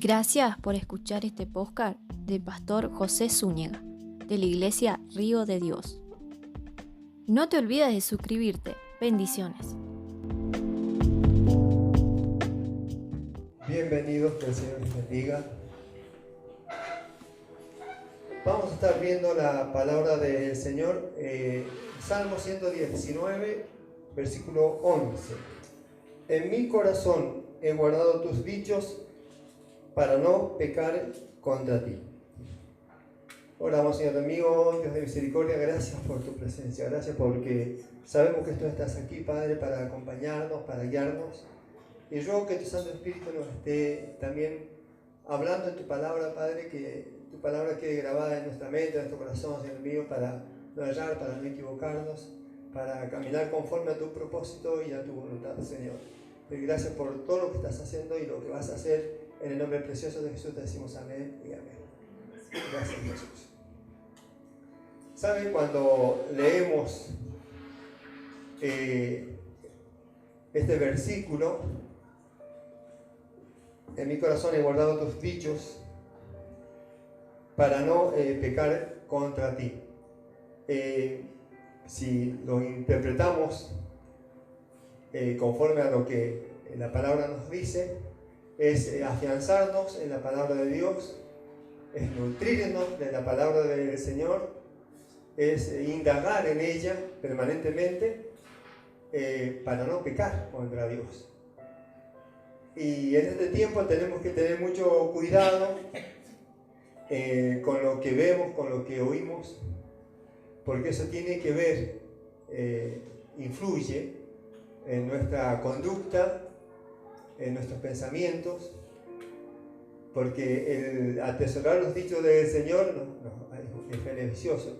Gracias por escuchar este podcast del pastor José Zúñiga, de la Iglesia Río de Dios. No te olvides de suscribirte. Bendiciones. Bienvenidos, que el Señor les bendiga. Vamos a estar viendo la palabra del Señor, Salmo 119, versículo 11. En mi corazón he guardado tus dichos para no pecar contra ti. Oramos, Señor amigo, Dios de misericordia, gracias por tu presencia, gracias porque sabemos que tú estás aquí, Padre, para acompañarnos, para guiarnos. Y ruego que tu Santo Espíritu nos esté también hablando en tu palabra, Padre, que tu palabra quede grabada en nuestra mente, en nuestro corazón, Señor mío, para no errar, para no equivocarnos, para caminar conforme a tu propósito y a tu voluntad, Señor. Y gracias por todo lo que estás haciendo y lo que vas a hacer. En el nombre precioso de Jesús te decimos amén y amén. Gracias, Jesús. ¿Saben? Cuando leemos este versículo, en mi corazón he guardado tus dichos para no pecar contra ti. Si lo interpretamos conforme a lo que la palabra nos dice, es afianzarnos en la palabra de Dios, es nutrirnos de la palabra del Señor, es indagar en ella permanentemente para no pecar contra Dios. Y en este tiempo tenemos que tener mucho cuidado con lo que vemos, con lo que oímos, porque eso tiene que ver, influye en nuestra conducta, en nuestros pensamientos, porque el atesorar los dichos del Señor es beneficioso,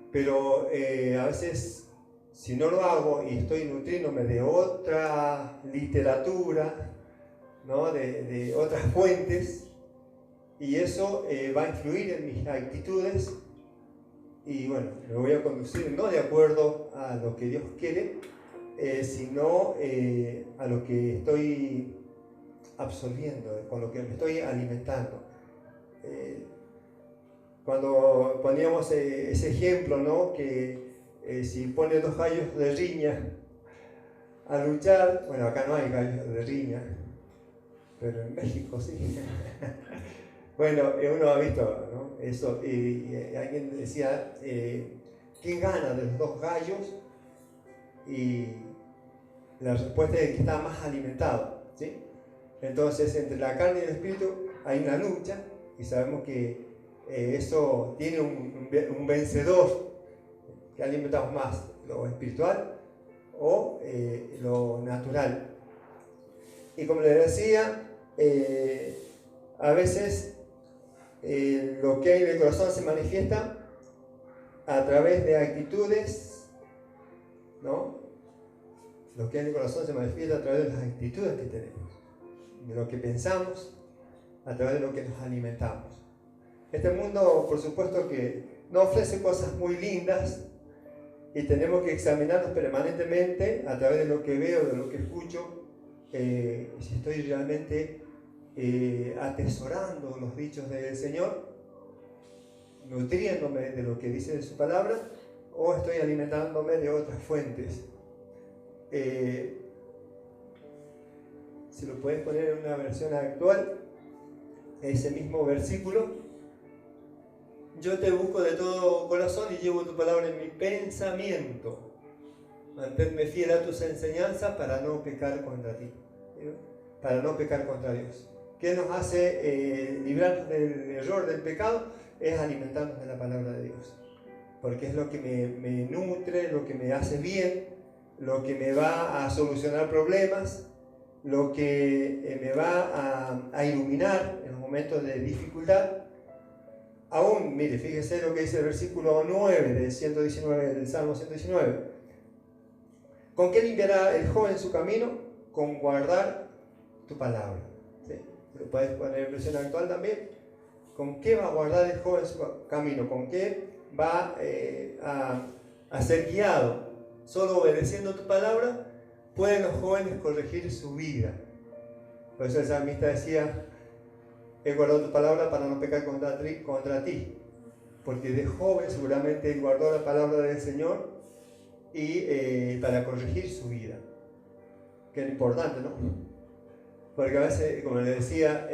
pero a veces si no lo hago y estoy nutriéndome de otra literatura, ¿no? de otras fuentes, y eso va a influir en mis actitudes y bueno, me voy a conducir no de acuerdo a lo que Dios quiere, sino a lo que estoy absorbiendo, con lo que me estoy alimentando. Cuando poníamos ese ejemplo, ¿no? Que si pones dos gallos de riña a luchar, bueno, acá no hay gallos de riña, pero en México sí. Bueno, uno ha visto, ¿no? Eso, y alguien decía, ¿quién gana de los dos gallos? Y la respuesta es que está más alimentado, ¿sí? Entonces, entre la carne y el espíritu hay una lucha, y sabemos que eso tiene un vencedor, que alimentamos más, lo espiritual o lo natural. Y como les decía, a veces lo que hay en el corazón se manifiesta a través de actitudes, ¿no? Lo que hay en el corazón se manifiesta a través de las actitudes que tenemos, de lo que pensamos, a través de lo que nos alimentamos. Este mundo, por supuesto, que no ofrece cosas muy lindas y tenemos que examinarnos permanentemente a través de lo que veo, de lo que escucho, si estoy realmente atesorando los dichos del Señor, nutriéndome de lo que dice de su palabra, o estoy alimentándome de otras fuentes. Si lo puedes poner en una versión actual, ese mismo versículo: yo te busco de todo corazón y llevo tu palabra en mi pensamiento. Manténme fiel a tus enseñanzas para no pecar contra ti, para no pecar contra Dios. ¿Qué nos hace librarnos del error, del pecado? Es alimentarnos de la palabra de Dios, porque es lo que me nutre, lo que me hace bien, lo que me va a solucionar problemas, lo que me va a iluminar en los momentos de dificultad. Aún, mire, fíjese lo que dice el versículo 9 del 119, del Salmo 119. ¿Con qué limpiará el joven su camino? Con guardar tu palabra. ¿Sí? Lo puedes poner en versión actual también. ¿Con qué va a guardar el joven su camino? ¿Con qué va a ser guiado? Solo obedeciendo tu palabra pueden los jóvenes corregir su vida. Por eso el salmista decía: he guardado tu palabra para no pecar contra ti. Porque de joven seguramente él guardó la palabra del Señor y para corregir su vida. Que es importante, ¿no? Porque a veces, como le decía,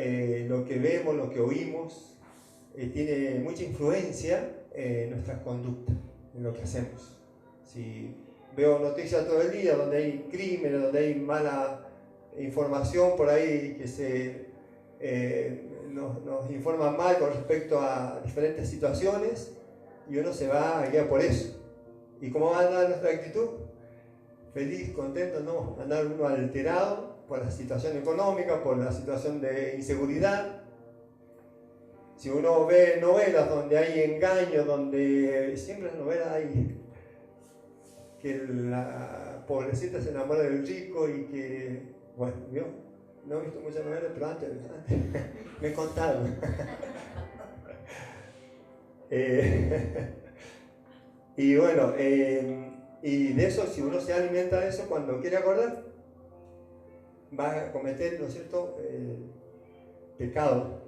lo que vemos, lo que oímos, tiene mucha influencia en nuestras conductas, en lo que hacemos. Si veo noticias todo el día donde hay crímenes, donde hay mala información por ahí que nos informan mal con respecto a diferentes situaciones, y uno se va a guiar por eso. ¿Y cómo va a andar nuestra actitud? Feliz, contento, no, andar uno alterado por la situación económica, por la situación de inseguridad. Si uno ve novelas donde hay engaño, donde siempre en novelas hay que la pobrecita se enamora del rico y que, bueno, yo no he visto muchas novelas, pero antes me contaron. Y bueno, y de eso, si uno se alimenta de eso, cuando quiere acordar, va a cometer, ¿no es cierto?, pecado,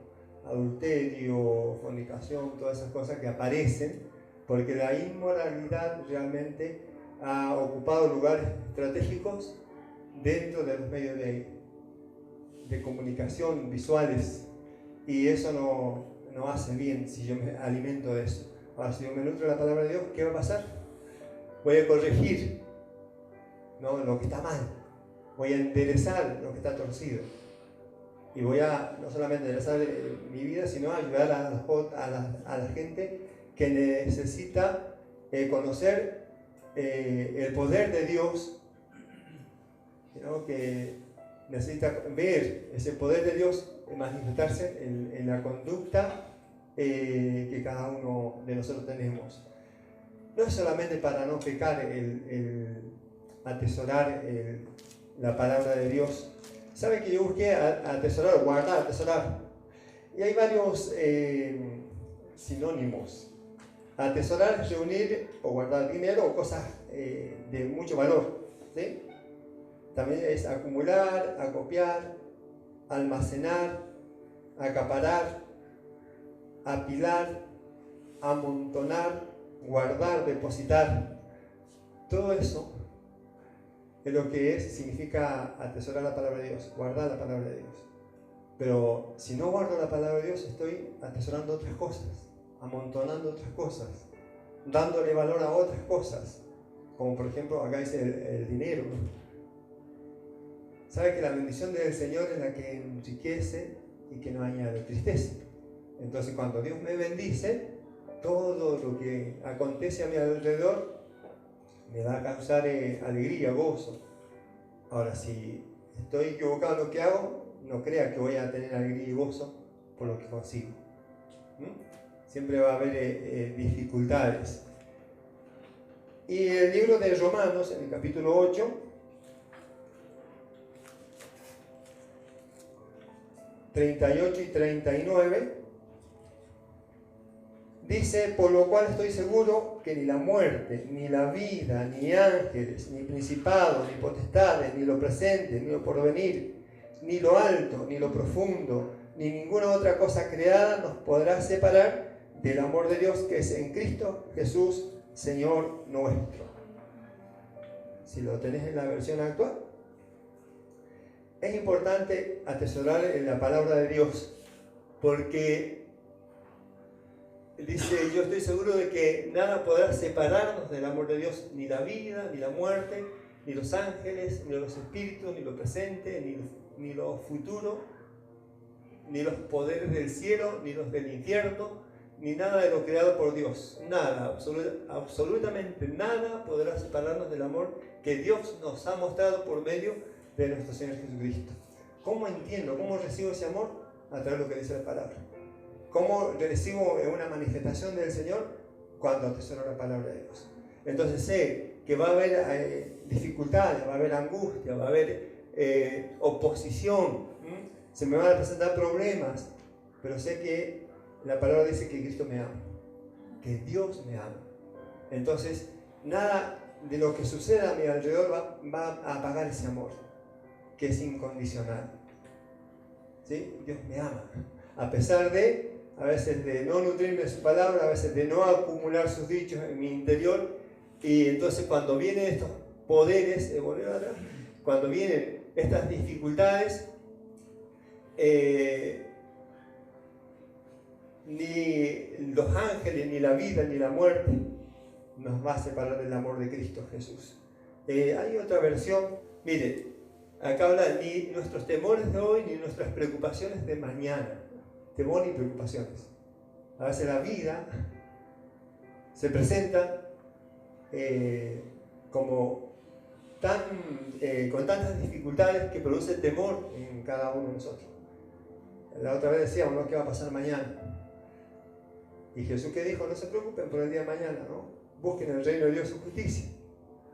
adulterio, fornicación, todas esas cosas que aparecen, porque la inmoralidad realmente ha ocupado lugares estratégicos dentro de los medios de comunicación visuales, y eso no hace bien si yo me alimento de eso. Ahora, si yo me nutro de la palabra de Dios, ¿qué va a pasar? Voy a corregir, ¿no?, lo que está mal, voy a enderezar lo que está torcido, y voy a no solamente enderezar mi vida, sino a ayudar a la gente que necesita conocer el poder de Dios, ¿no?, que necesita ver ese poder de Dios manifestarse en la conducta que cada uno de nosotros tenemos. No es solamente para no pecar el atesorar la palabra de Dios. ¿Sabe que yo busqué atesorar, guardar, atesorar? Y hay varios sinónimos. Atesorar es reunir o guardar dinero o cosas de mucho valor, ¿sí? También es acumular, acopiar, almacenar, acaparar, apilar, amontonar, guardar, depositar. Todo eso es lo que significa atesorar la palabra de Dios, guardar la palabra de Dios. Pero si no guardo la palabra de Dios, estoy atesorando otras cosas, amontonando otras cosas, dándole valor a otras cosas, como por ejemplo acá dice el dinero. ¿Sabe que la bendición del Señor es la que enriquece y que no añade tristeza? Entonces, cuando Dios me bendice, todo lo que acontece a mi alrededor me va a causar alegría, gozo. Ahora, si estoy equivocado en lo que hago, no crea que voy a tener alegría y gozo por lo que consigo. Siempre va a haber dificultades. Y el libro de Romanos, en el capítulo 8, 38 y 39, dice: por lo cual estoy seguro que ni la muerte, ni la vida, ni ángeles, ni principados, ni potestades, ni lo presente, ni lo porvenir, ni lo alto, ni lo profundo, ni ninguna otra cosa creada nos podrá separar del amor de Dios que es en Cristo Jesús, Señor nuestro. Si lo tenés en la versión actual. Es importante atesorar en la palabra de Dios, porque dice: yo estoy seguro de que nada podrá separarnos del amor de Dios, ni la vida, ni la muerte, ni los ángeles, ni los espíritus, ni lo presente, ni lo futuro, ni los poderes del cielo, ni los del infierno, ni nada de lo creado por Dios. Nada, absolutamente nada podrá separarnos del amor que Dios nos ha mostrado por medio de nuestro Señor Jesucristo. ¿Cómo entiendo? ¿Cómo recibo ese amor? A través de lo que dice la palabra. ¿Cómo recibo una manifestación del Señor? Cuando atesoro la palabra de Dios. Entonces sé que va a haber dificultades, va a haber angustia, va a haber oposición, se me van a presentar problemas, pero sé que la palabra dice que Cristo me ama, que Dios me ama. Entonces nada de lo que suceda a mi alrededor va a apagar ese amor, que es incondicional. ¿Sí? Dios me ama. a pesar de, a veces de no nutrirme de su palabra, a veces de no acumular sus dichos en mi interior. Y entonces cuando vienen estos poderes, cuando vienen estas dificultades, ni los ángeles, ni la vida, ni la muerte nos va a separar del amor de Cristo Jesús. Hay otra versión, mire, acá habla ni nuestros temores de hoy, ni nuestras preocupaciones de mañana. Temor y preocupaciones. A veces la vida se presenta como con tantas dificultades que produce temor en cada uno de nosotros. La otra vez decíamos, ¿no?, ¿qué va a pasar mañana? Y Jesús, ¿qué dijo? No se preocupen por el día de mañana, ¿no? Busquen el reino de Dios y su justicia.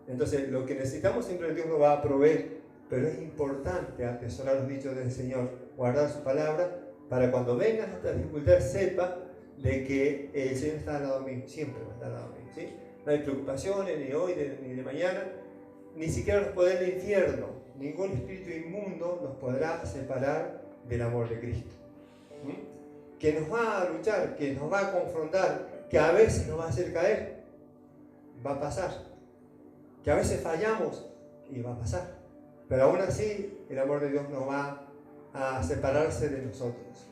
Entonces, lo que necesitamos siempre Dios nos va a proveer, pero es importante atesorar los dichos del Señor, guardar su palabra, para cuando vengan estas dificultades sepa de que el Señor está al lado mío, siempre va a estar al lado mío, ¿sí? No hay preocupaciones ni hoy ni de mañana, ni siquiera los poderes del infierno, ningún espíritu inmundo nos podrá separar del amor de Cristo. Que nos va a luchar, que nos va a confrontar, que a veces nos va a hacer caer, va a pasar. Que a veces fallamos y va a pasar. Pero aún así, el amor de Dios no va a separarse de nosotros.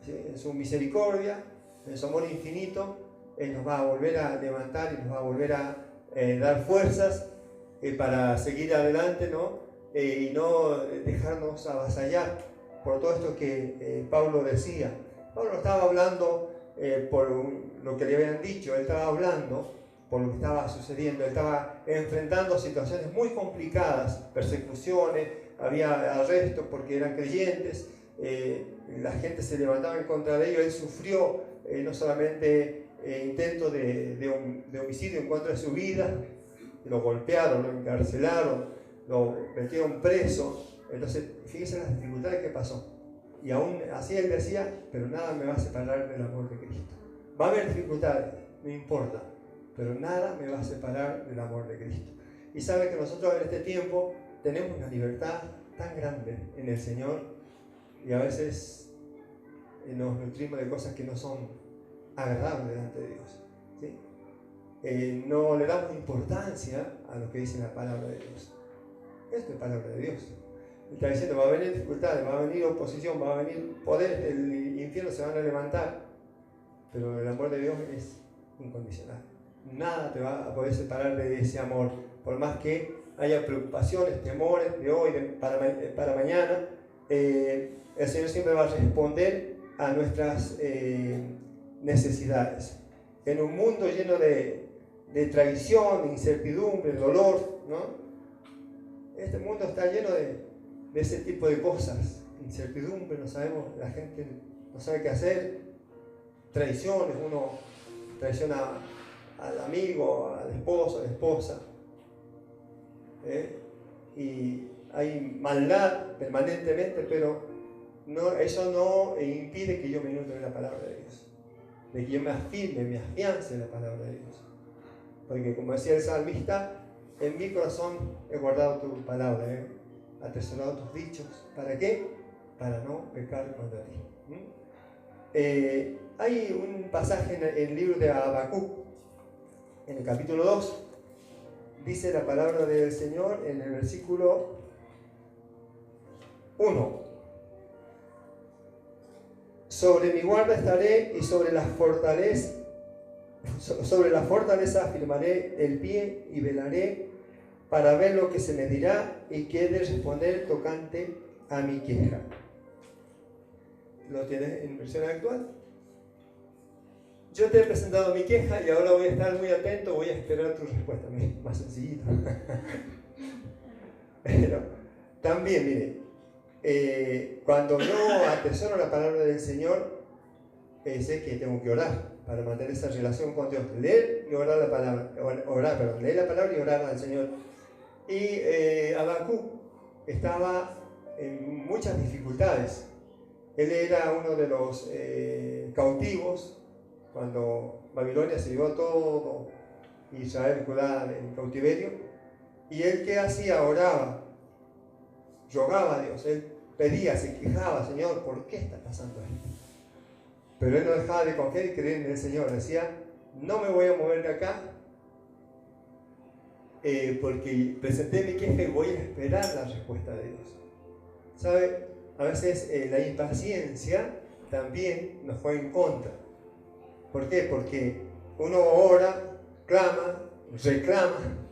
¿Sí? En su misericordia, en su amor infinito, Él nos va a volver a levantar y nos va a volver a dar fuerzas para seguir adelante, ¿no? Y no dejarnos avasallar por todo esto que Pablo decía. Pablo estaba hablando por lo que le habían dicho, él estaba hablando por lo que estaba sucediendo, él estaba enfrentando situaciones muy complicadas, persecuciones, había arrestos porque eran creyentes, la gente se levantaba en contra de ellos, él sufrió no solamente intentos de homicidio en contra de su vida, lo golpearon, lo encarcelaron, lo metieron preso. Entonces, fíjense las dificultades que pasó. Y aún así él decía, pero nada me va a separar del amor de Cristo. Va a haber dificultades, no importa, pero nada me va a separar del amor de Cristo. Y sabe que nosotros en este tiempo tenemos una libertad tan grande en el Señor y a veces nos nutrimos de cosas que no son agradables delante de Dios, ¿sí? No le damos importancia a lo que dice la palabra de Dios. Esto es palabra de Dios. Está diciendo, va a venir dificultades, va a venir oposición, va a venir poderes del infierno, se van a levantar, pero el amor de Dios es incondicional. Nada te va a poder separar de ese amor, por más que haya preocupaciones, temores de hoy, para mañana. El Señor siempre va a responder a nuestras necesidades. En un mundo lleno de traición, incertidumbre, dolor, ¿no? Este mundo está lleno de ese tipo de cosas, incertidumbre, no sabemos, la gente no sabe qué hacer, traiciones, uno traiciona al amigo, al esposo, a la esposa, y hay maldad permanentemente, pero eso no impide que yo me nutra de la palabra de Dios, de que yo me afirme, me afiance en la palabra de Dios, porque como decía el salmista, en mi corazón he guardado tu palabra, atesorado tus dichos. ¿Para qué? Para no pecar contra ti. Hay un pasaje en el libro de Habacuc, en el capítulo 2, dice la palabra del Señor en el versículo 1. Sobre mi guarda estaré y sobre la fortaleza afirmaré el pie y velaré para ver lo que se me dirá y qué he de responder tocante a mi queja. ¿Lo tienes en versión actual? Yo te he presentado mi queja y ahora voy a estar muy atento, voy a esperar tu respuesta. Más sencillito. Pero también, mire, cuando no atesoro la palabra del Señor, sé que tengo que orar para mantener esa relación con Dios. Leer y orar la palabra. Leer la palabra y orar al Señor. Y Habacuc estaba en muchas dificultades. Él era uno de los cautivos cuando Babilonia se llevó todo Israel, Judá en cautiverio. Y él, ¿qué hacía? Oraba, rogaba a Dios, él pedía, se quejaba, Señor, ¿por qué está pasando esto? Pero él no dejaba de confiar y creer en el Señor. Decía, no me voy a mover de acá porque presenté mi queja y voy a esperar la respuesta de Dios. ¿Sabe? A veces la impaciencia también nos juega en contra. ¿Por qué? Porque uno ora, clama, reclama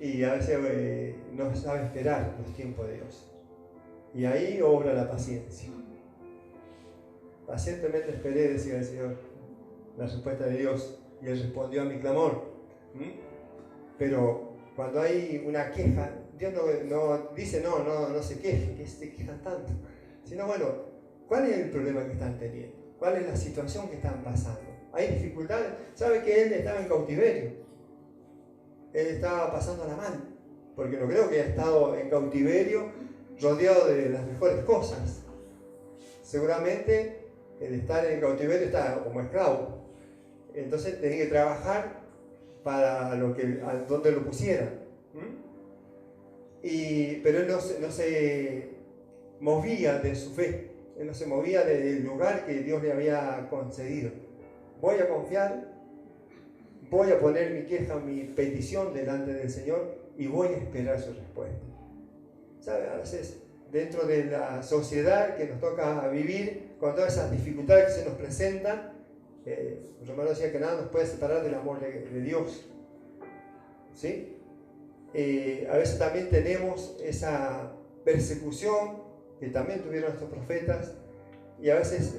y a veces no sabe esperar los tiempos de Dios. Y ahí obra la paciencia. Pacientemente esperé, decía el Señor, la respuesta de Dios, y Él respondió a mi clamor. Pero cuando hay una queja, Dios no dice no se quejen, que se quejan tanto. Sino, bueno, ¿cuál es el problema que están teniendo? ¿Cuál es la situación que están pasando? ¿Hay dificultades? ¿Sabe que Él estaba en cautiverio? Él estaba pasándola mal. Porque no creo que haya estado en cautiverio rodeado de las mejores cosas. Seguramente el estar en cautiverio está como esclavo. Entonces tenía que trabajar para donde lo pusieran. Pero él no se movía de su fe. Él no se movía del lugar que Dios le había concedido. Voy a confiar, voy a poner mi queja, mi petición delante del Señor y voy a esperar su respuesta. ¿Sabe? A veces dentro de la sociedad que nos toca vivir, con todas esas dificultades que se nos presentan, Romano decía que nada nos puede separar del amor de Dios. ¿Sí? A veces también tenemos esa persecución que también tuvieron estos profetas, y a veces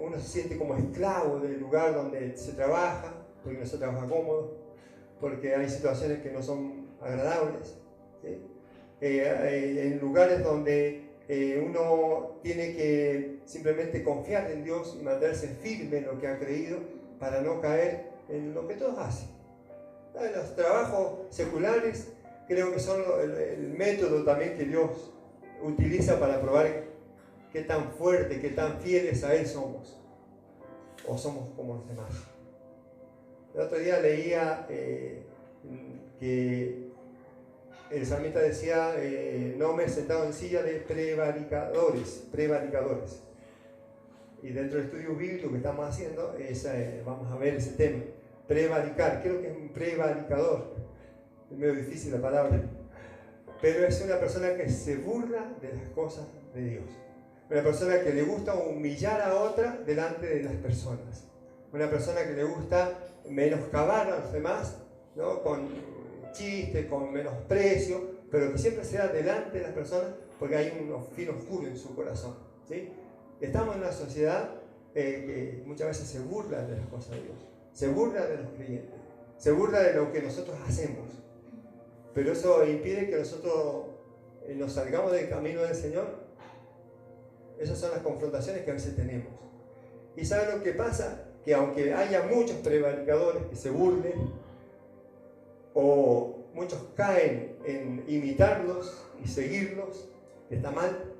uno se siente como esclavo del lugar donde se trabaja, porque no se trabaja cómodo, porque hay situaciones que no son agradables. ¿Sí? En lugares donde uno tiene que simplemente confiar en Dios y mantenerse firme en lo que ha creído para no caer en lo que todos hacen. Los trabajos seculares creo que son el método también que Dios utiliza para probar qué tan fuerte, qué tan fieles a Él somos, o somos como los demás. El otro día leía que el salmista decía, no me he sentado en silla de prevaricadores. Y dentro del estudio bíblico que estamos haciendo, vamos a ver ese tema. Prevaricar, creo que es un prevaricador. Es medio difícil la palabra. Pero es una persona que se burla de las cosas de Dios. Una persona que le gusta humillar a otra delante de las personas. Una persona que le gusta menoscabar a los demás, ¿no? Con chistes, con menosprecio, pero que siempre sea delante de las personas porque hay un fin oscuro en su corazón. ¿Sí? Estamos en una sociedad que muchas veces se burla de las cosas de Dios, se burla de los creyentes, se burla de lo que nosotros hacemos, pero eso impide que nosotros nos salgamos del camino del Señor. Esas son las confrontaciones que a veces tenemos. ¿Y saben lo que pasa? Que aunque haya muchos prevaricadores que se burlen, o muchos caen en imitarlos y seguirlos, que está mal,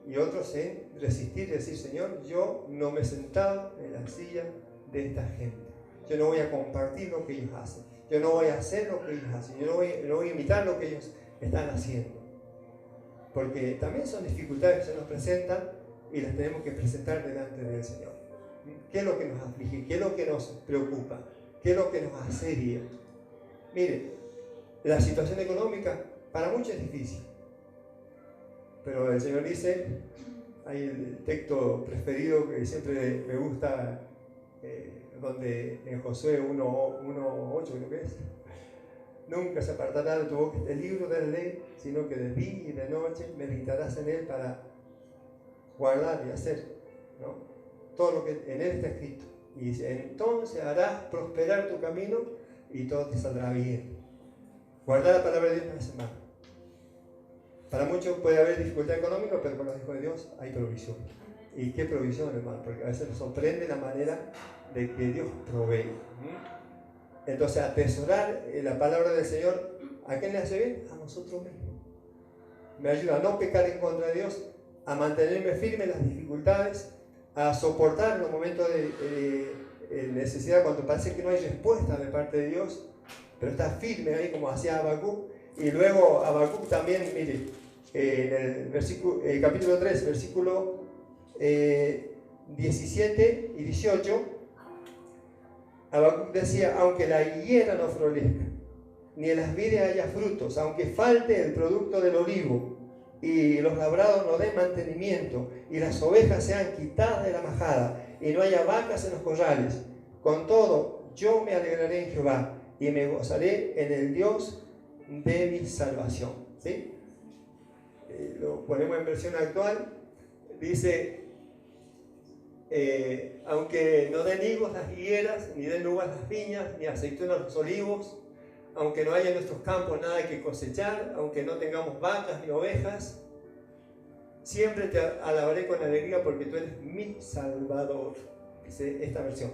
y otros en resistir y decir, Señor, yo no me he sentado en la silla de esta gente, yo no voy a compartir lo que ellos hacen, yo no voy a hacer lo que ellos hacen, yo no voy a imitar lo que ellos están haciendo, porque también son dificultades que se nos presentan y las tenemos que presentar delante del Señor. ¿Qué es lo que nos aflige? ¿Qué es lo que nos preocupa? ¿Qué es lo que nos asedia? Mire, la situación económica para muchos es difícil, pero el Señor dice, hay el texto preferido que siempre me gusta, donde en Josué 1:8 creo que es, nunca se apartará de tu boca este libro de la ley, sino que de día y de noche meditarás en él para guardar y hacer, ¿no? Todo lo que en él está escrito. Y dice, entonces harás prosperar tu camino y todo te saldrá bien. Guardar la palabra de Dios no es en vano. Para muchos puede haber dificultad económica, pero con los hijos de Dios hay provisión. ¿Y qué provisión, hermano? Porque a veces nos sorprende la manera de que Dios provee. Entonces, atesorar la palabra del Señor, ¿a quién le hace bien? A nosotros mismos. Me ayuda a no pecar en contra de Dios, a mantenerme firme en las dificultades, a soportar los momentos de necesidad cuando parece que no hay respuesta de parte de Dios, pero está firme ahí como hacía Habacuc. Y luego Habacuc también, mire, en el capítulo 3, versículo 17 y 18, Habacuc decía: aunque la higuera no florezca, ni en las vides haya frutos, aunque falte el producto del olivo, y los labrados no den mantenimiento, y las ovejas sean quitadas de la majada, y no haya vacas en los corrales, con todo yo me alegraré en Jehová, y me gozaré en el Dios de mi salvación. ¿Sí? Lo ponemos en versión actual. Dice: aunque no den higos las higueras, ni den uvas las viñas, ni aceitunas los olivos, aunque no haya en nuestros campos nada que cosechar, aunque no tengamos vacas ni ovejas, siempre te alabaré con alegría porque tú eres mi Salvador. Dice esta versión.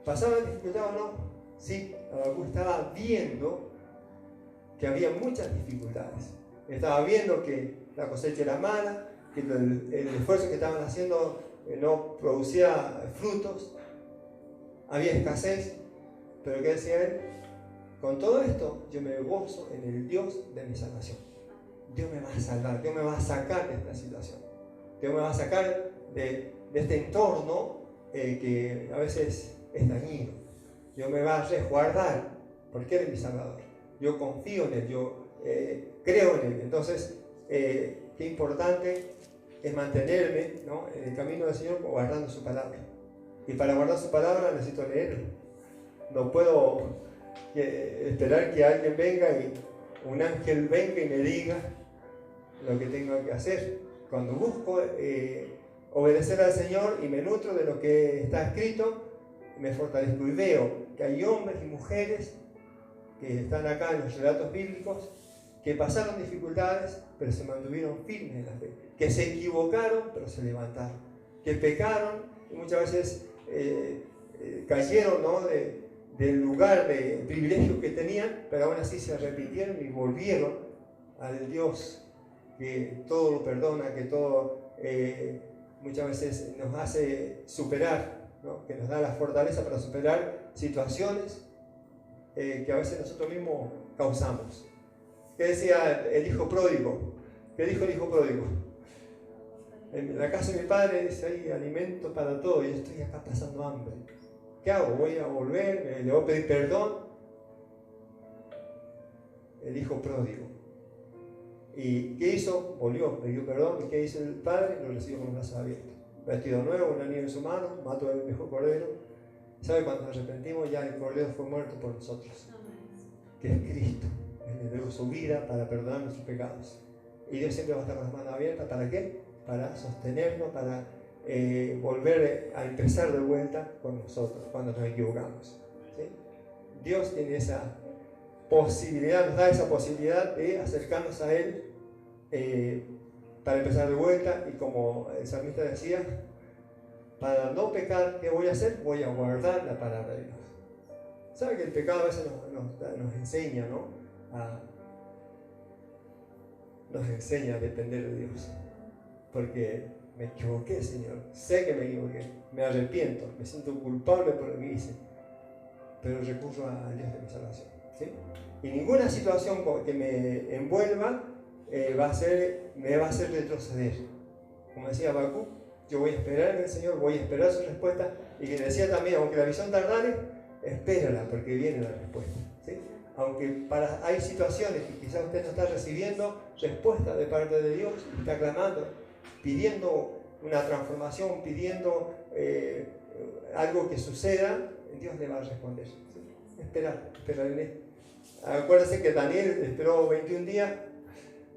¿Pasaba dificultad o no? Sí, Habacuc estaba viendo que había muchas dificultades. Estaba viendo que la cosecha era mala, que el esfuerzo que estaban haciendo no producía frutos, había escasez, pero ¿qué decía él? Con todo esto yo me gozo en el Dios de mi salvación. Dios me va a salvar, Dios me va a sacar de esta situación, Dios me va a sacar de este entorno que a veces es dañino. Dios me va a resguardar porque Él es mi Salvador. Yo confío en Él, yo creo en Él. Entonces, qué importante es mantenerme, ¿no?, en el camino del Señor guardando su palabra. Y para guardar su palabra necesito leerlo. No puedo esperar que alguien venga y un ángel venga y me diga lo que tengo que hacer. Cuando busco obedecer al Señor y me nutro de lo que está escrito, me fortalezco y veo que hay hombres y mujeres que están acá en los relatos bíblicos que pasaron dificultades pero se mantuvieron firmes en la fe, que se equivocaron pero se levantaron, que pecaron y muchas veces cayeron, ¿no?, del lugar de privilegio que tenían, pero aún así se arrepintieron y volvieron al Dios que todo lo perdona, que todo muchas veces nos hace superar, ¿no?, que nos da la fortaleza para superar situaciones que a veces nosotros mismos causamos. ¿Qué decía el hijo pródigo? ¿Qué dijo el hijo pródigo? En la casa de mi padre dice: hay alimento para todo y yo estoy acá pasando hambre. ¿Qué hago? ¿Voy a volver? ¿Le voy a pedir perdón? El hijo pródigo. ¿Y qué hizo? Volvió, pidió perdón. ¿Y qué hizo el padre? Lo recibió con los brazos abiertos. Vestido nuevo, un anillo en su mano, mató el mejor cordero. ¿Sabe? Cuando nos arrepentimos ya el cordero fue muerto por nosotros, que es Cristo. Él entregó su vida para perdonar nuestros pecados. Y Dios siempre va a estar con las manos abiertas. ¿Para qué? Para sostenernos, para volver a empezar de vuelta con nosotros cuando nos equivocamos. ¿Sí? Dios tiene esa posibilidad, nos da esa posibilidad de acercarnos a Él para empezar de vuelta. Y como el salmista decía, para no pecar, ¿qué voy a hacer? Voy a guardar la palabra de Dios. ¿Sabe que el pecado a veces nos enseña, ¿no?, nos enseña a depender de Dios? Porque me equivoqué, Señor, sé que me equivoqué, me arrepiento, me siento culpable por lo que hice, pero recurro al Dios de mi salvación. ¿Sí? Y ninguna situación que me envuelva me va a hacer retroceder. Como decía Habacuc, yo voy a esperar en el Señor, voy a esperar su respuesta. Y que decía también, aunque la visión tardare, espérala, porque viene la respuesta. ¿Sí? Aunque hay situaciones que quizás usted no está recibiendo respuesta de parte de Dios, y está clamando, pidiendo una transformación, pidiendo algo que suceda, Dios le va a responder. ¿Sí? Esperar en él. Acuérdense que Daniel esperó 21 días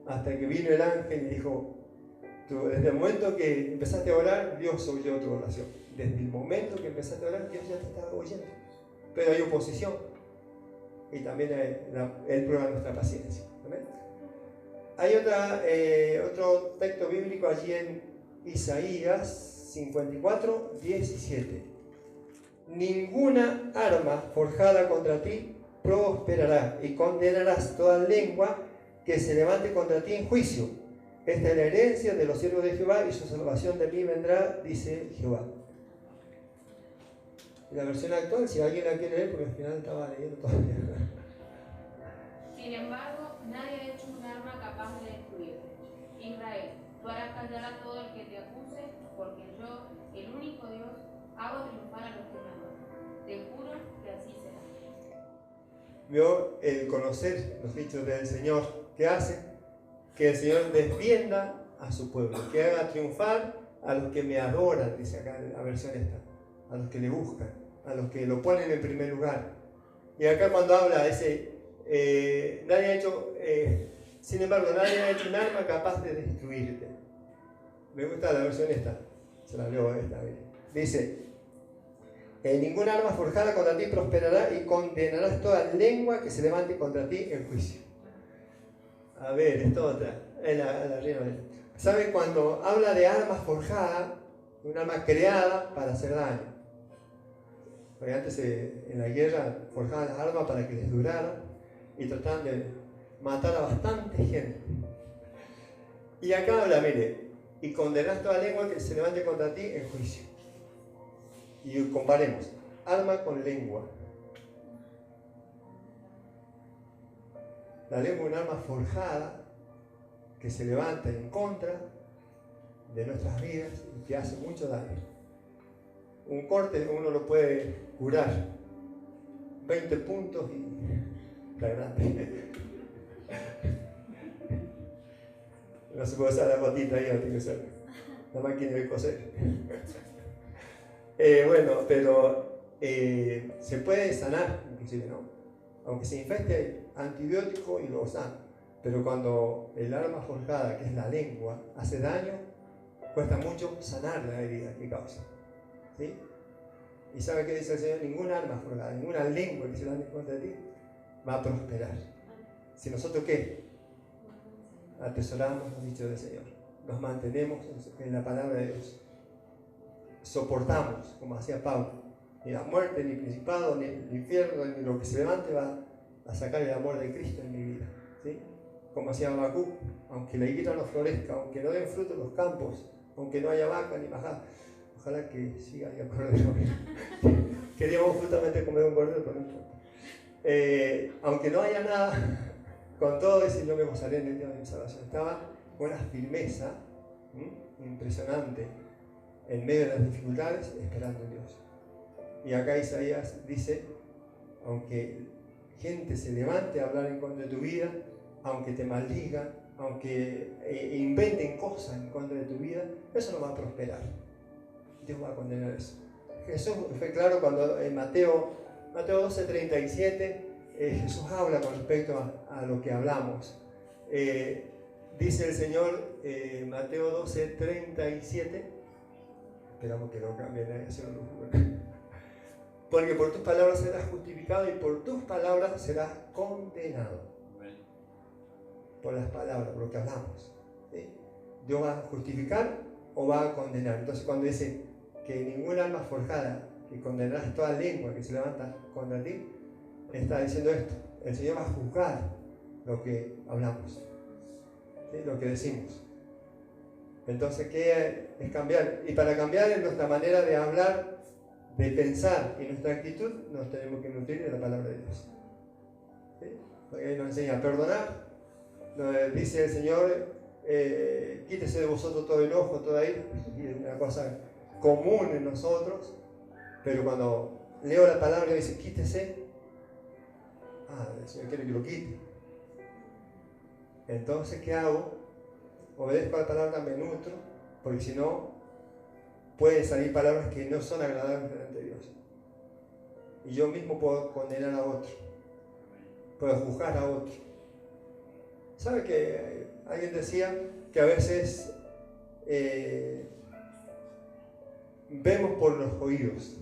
hasta que vino el ángel y dijo: desde el momento que empezaste a orar, Dios oyó tu oración. Desde el momento que empezaste a orar, Dios ya te estaba oyendo. Pero hay oposición. Y también Él prueba nuestra paciencia. ¿Amén? Hay otro texto bíblico allí en Isaías 54, 17. Ninguna arma forjada contra ti prosperará, y condenarás toda lengua que se levante contra ti en juicio. Esta es la herencia de los siervos de Jehová, y su salvación de mí vendrá, dice Jehová. La versión actual, si alguien la quiere leer, porque al final estaba leyendo todavía. Sin embargo, nadie ha hecho un arma capaz de destruirte. Israel, Tú harás callar a todo el que te acuse, porque yo, el único Dios, hago triunfar a los que me adoran. Te juro que así será. Vio el conocer los dichos del Señor, que hace que el Señor defienda a su pueblo, que haga triunfar a los que me adoran, dice acá en la versión esta, a los que le buscan, a los que lo ponen en primer lugar. Y acá cuando habla, dice, nadie ha hecho, sin embargo, nadie ha hecho un arma capaz de destruirte. Me gusta la versión esta, se la leo esta. Dice, ningún arma forjada contra ti prosperará y condenarás toda lengua que se levante contra ti en juicio. A ver, esto otra, es la Reina Valera. ¿Sabe? Cuando habla de armas forjadas, un arma creada para hacer daño. Porque antes en la guerra forjaban las armas para que les duraran y trataban de matar a bastante gente. Y acá habla, mire, y condenarás toda lengua que se levante contra ti en juicio. Y comparemos, arma con lengua. La lengua es un arma forjada que se levanta en contra de nuestras vidas y que hace mucho daño. Un corte uno lo puede curar, 20 puntos y la grande. No se puede usar la gotita ahí, no tiene que usar la máquina de coser. Bueno, pero se puede sanar, inclusive, ¿no? Aunque se infecte antibiótico y lo sana. Pero cuando el arma forjada, que es la lengua, hace daño, cuesta mucho sanar la herida que causa. ¿Sí? ¿Y sabe qué dice el Señor? Ningún arma forjada, ninguna lengua que se levante contra ti va a prosperar. Si nosotros, ¿qué? Atesoramos los dichos del Señor. Nos mantenemos en la palabra de Dios. Soportamos, como hacía Pablo. Ni la muerte, ni el principado, ni el infierno, ni lo que se levante va a sacar el amor de Cristo en mi vida. ¿Sí? Como hacía Habacuc, aunque la higuera no florezca, aunque no den fruto los campos, aunque no haya vaca ni majada, ojalá que siga haya cordero. Queríamos justamente comer un cordero, pero no importa. Aunque no haya nada, con todo ese yo me gozaré en el día de mi salvación. Estaba con una firmeza impresionante en medio de las dificultades, esperando en Dios. Y acá Isaías dice, aunque gente se levante a hablar en contra de tu vida, aunque te maldigan, aunque inventen cosas en contra de tu vida, eso no va a prosperar. Dios va a condenar eso. Jesús fue claro cuando en Mateo 12:37 Jesús habla con respecto a lo que hablamos. Dice el Señor, Mateo 12:37, esperamos que no cambien la versión. Porque por tus palabras serás justificado y por tus palabras serás condenado. Por las palabras, por lo que hablamos. ¿Sí? Dios va a justificar o va a condenar. Entonces cuando dice que ningún alma forjada, que condenarás toda lengua que se levanta contra ti, está diciendo esto. El Señor va a juzgar lo que hablamos, ¿sí? Lo que decimos. Entonces, ¿qué es cambiar? Y para cambiar en nuestra manera de hablar, de pensar y nuestra actitud, nos tenemos que nutrir de la palabra de Dios. ¿Sí? Porque ahí nos enseña a perdonar. Nos dice el Señor, quítese de vosotros todo enojo, toda ira. Y es una cosa común en nosotros, pero cuando leo la palabra y dice quítese, el Señor quiere que lo quite. Entonces, ¿qué hago? Obedezco a la palabra, me nutro, porque si no, pueden salir palabras que no son agradables delante de Dios. Y yo mismo puedo condenar a otro, puedo juzgar a otro. ¿Sabe que alguien decía que a veces vemos por los oídos,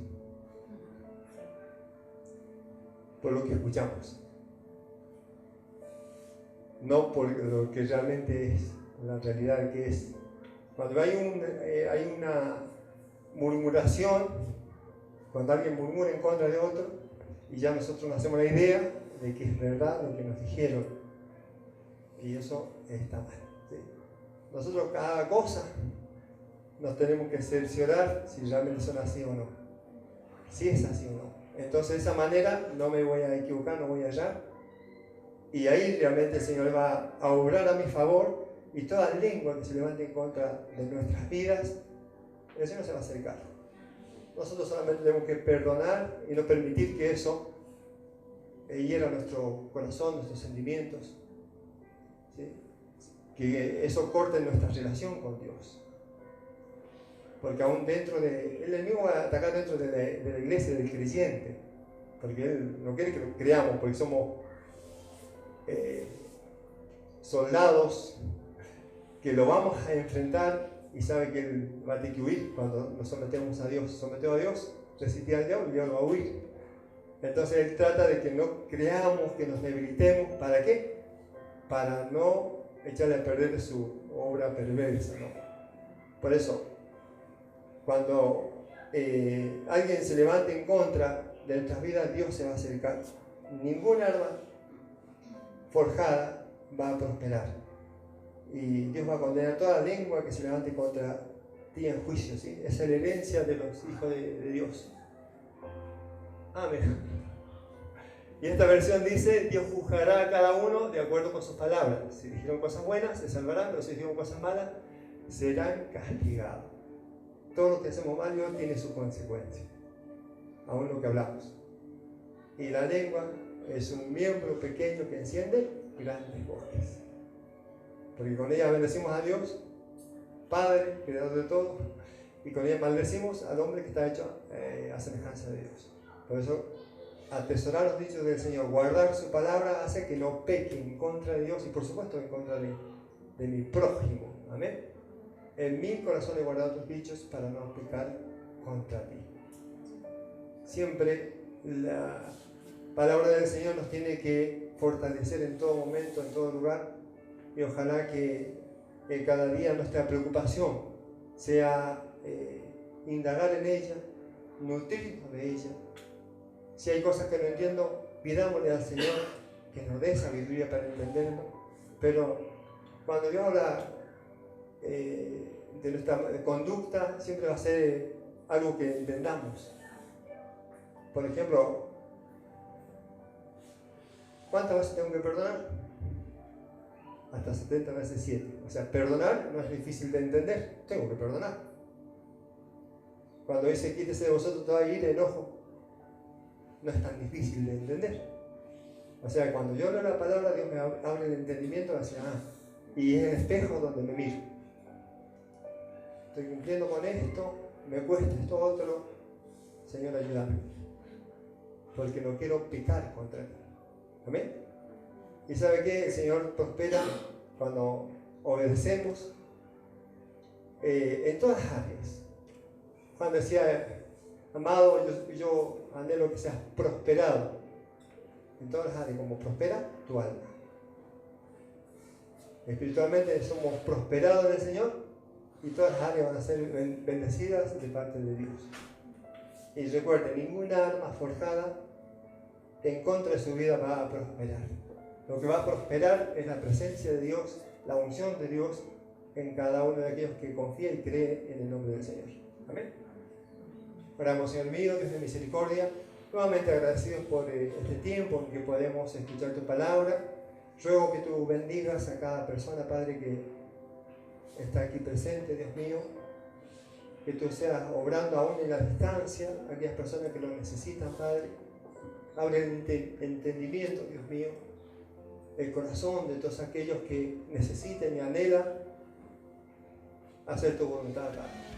por lo que escuchamos, no por lo que realmente es, la realidad que es? Cuando hay una murmuración, cuando alguien murmura en contra de otro, y ya nosotros nos hacemos la idea de que es verdad lo que nos dijeron, y eso está mal. ¿Sí? Nosotros cada cosa nos tenemos que cerciorar si realmente son así o no, si es así o no. Entonces de esa manera no me voy a equivocar, no voy a errar, y ahí realmente el Señor va a obrar a mi favor y toda lengua que se levante en contra de nuestras vidas, el Señor se va a acercar. Nosotros solamente tenemos que perdonar y no permitir que eso hiera nuestro corazón, nuestros sentimientos, ¿sí? Que eso corte nuestra relación con Dios. Porque aún dentro de... Él mismo va a atacar dentro de la iglesia, del creyente. Porque Él no quiere que lo creamos, porque somos soldados que lo vamos a enfrentar y sabe que Él va a tener que huir cuando nos sometemos a Dios. Sometido a Dios, resistir al diablo y el diablo va a huir. Entonces Él trata de que no creamos, que nos debilitemos. ¿Para qué? Para no echarle a perder su obra perversa, ¿no? Por eso, cuando alguien se levante en contra de nuestras vidas, Dios se va a acercar. Ningún arma forjada va a prosperar. Y Dios va a condenar toda lengua que se levante contra ti en juicio, ¿sí? Esa es la herencia de los hijos de Dios. Amén. Y esta versión dice: Dios juzgará a cada uno de acuerdo con sus palabras. Si dijeron cosas buenas, se salvarán, pero si dijeron cosas malas, serán castigados. Todo lo que hacemos mal, Dios tiene su consecuencia, aún lo que hablamos. Y la lengua es un miembro pequeño que enciende grandes bosques. Porque con ella bendecimos a Dios, Padre, creador de todo, y con ella maldecimos al hombre que está hecho a semejanza de Dios. Por eso, atesorar los dichos del Señor, guardar su palabra, hace que no peque en contra de Dios y por supuesto en contra de mi prójimo. Amén. En mi corazón he guardado tus dichos para no pecar contra ti. Siempre la palabra del Señor nos tiene que fortalecer en todo momento, en todo lugar, y ojalá que cada día nuestra preocupación sea indagar en ella, nutrirnos de ella. Si hay cosas que no entiendo, pidámosle al Señor que nos dé sabiduría para entenderlo. Pero cuando Dios habla de nuestra conducta, siempre va a ser algo que entendamos. Por ejemplo, ¿cuántas veces tengo que perdonar? Hasta 70 veces 7. O sea, perdonar no es difícil de entender. Tengo que perdonar. Cuando dice: quítese de vosotros toda ira y enojo, no es tan difícil de entender. O sea, cuando yo leo la palabra, Dios me abre el entendimiento hacia y es el espejo donde me miro. Estoy cumpliendo con esto, me cuesta esto otro. Señor, ayúdame, porque no quiero pecar contra ti. Amén. Y ¿sabe qué? El Señor prospera cuando obedecemos en todas las áreas. Juan decía: amado, yo anhelo que seas prosperado en todas las áreas, como prospera tu alma. Espiritualmente somos prosperados en el Señor y todas las áreas van a ser bendecidas de parte de Dios. Y recuerden, ninguna arma forjada en contra de su vida va a prosperar. Lo que va a prosperar es la presencia de Dios, la unción de Dios en cada uno de aquellos que confía y cree en el nombre del Señor. Amén. Oramos. Señor mío, Dios de misericordia, nuevamente agradecidos por este tiempo en que podemos escuchar tu palabra. Ruego que tú bendigas a cada persona, Padre, que está aquí presente, Dios mío. Que tú seas obrando aún en la distancia, a aquellas personas que lo necesitan, Padre. Abre el entendimiento, Dios mío, el corazón de todos aquellos que necesiten y anhelan hacer tu voluntad, Padre.